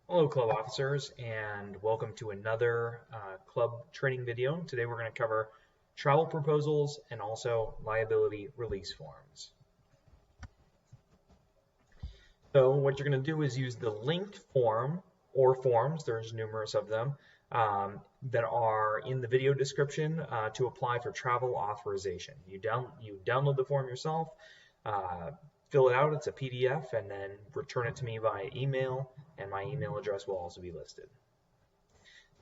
Hello club officers and welcome to another club training video. Today we're going to cover travel proposals and also liability release forms. So what you're going to do is use the linked form or forms, there's numerous of them, that are in the video description to apply for travel authorization. You download the form yourself, fill it out, it's a PDF, and then return it to me via email, and my email address will also be listed.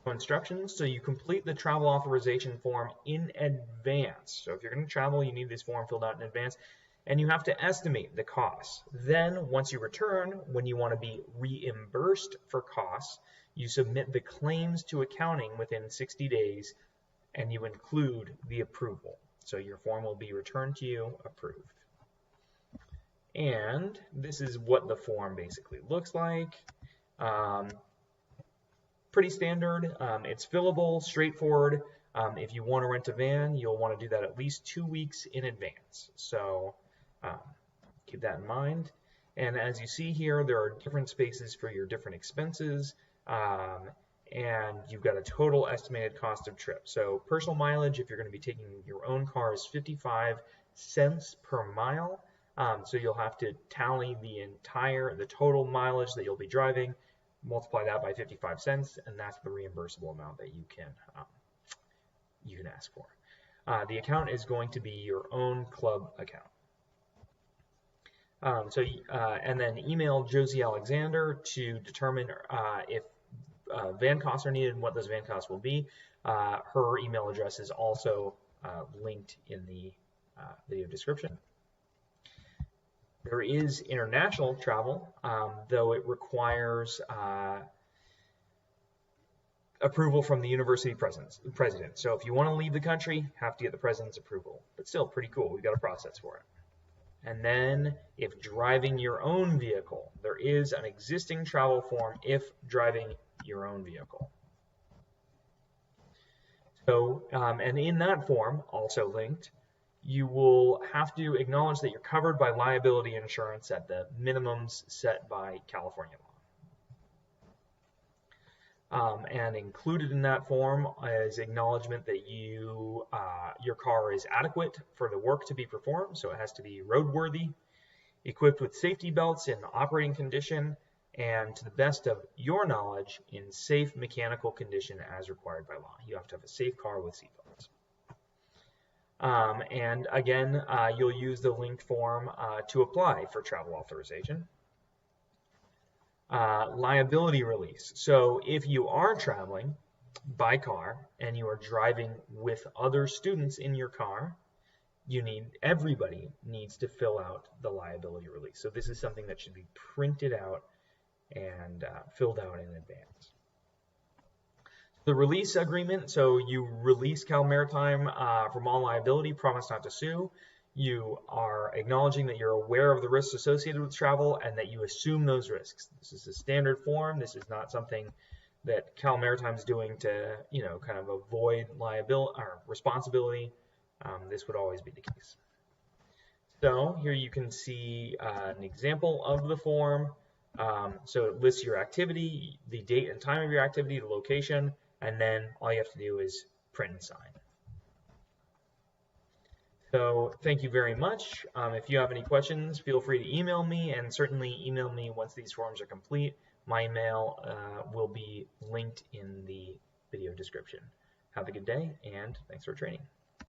So instructions, so you complete the travel authorization form in advance. So if you're going to travel, you need this form filled out in advance, and you have to estimate the costs. Then once you return, when you want to be reimbursed for costs, you submit the claims to accounting within 60 days, and you include the approval. So your form will be returned to you approved. And this is what the form basically looks like. Pretty standard. It's fillable, straightforward. If you want to rent a van, you'll want to do that at least 2 weeks in advance. So keep that in mind. And as you see here, there are different spaces for your different expenses. And you've got a total estimated cost of trip. So personal mileage, if you're going to be taking your own car, is 55 cents per mile. So you'll have to tally the total mileage that you'll be driving, multiply that by 55 cents, and that's the reimbursable amount that you can ask for. The account is going to be your own club account. And then email Josie Alexander to determine if van costs are needed and what those van costs will be. Her email address is also linked in the video description. There is international travel, though it requires approval from the university president. So if you want to leave the country, you have to get the president's approval. But still, pretty cool. We've got a process for it. And then if driving your own vehicle, there is an existing travel form if driving your own vehicle. So, and in that form, also linked, you will have to acknowledge that you're covered by liability insurance at the minimums set by California law. And included in that form is acknowledgement that your car is adequate for the work to be performed, so it has to be roadworthy, equipped with safety belts in operating condition, and to the best of your knowledge, in safe mechanical condition as required by law. You have to have a safe car with seatbelts. And again, you'll use the linked form to apply for travel authorization. Liability release. So if you are traveling by car and you are driving with other students in your car, everybody needs to fill out the liability release. So this is something that should be printed out and filled out in advance. The release agreement, so you release Cal Maritime from all liability, promise not to sue. You are acknowledging that you're aware of the risks associated with travel and that you assume those risks. This is a standard form. This is not something that Cal Maritime is doing to, kind of avoid liability or responsibility. This would always be the case. So here you can see an example of the form. So it lists your activity, the date and time of your activity, the location, and then all you have to do is print and sign. So thank you very much. If you have any questions, feel free to email me, and certainly email me once these forms are complete. My email will be linked in the video description. Have a good day, and thanks for training.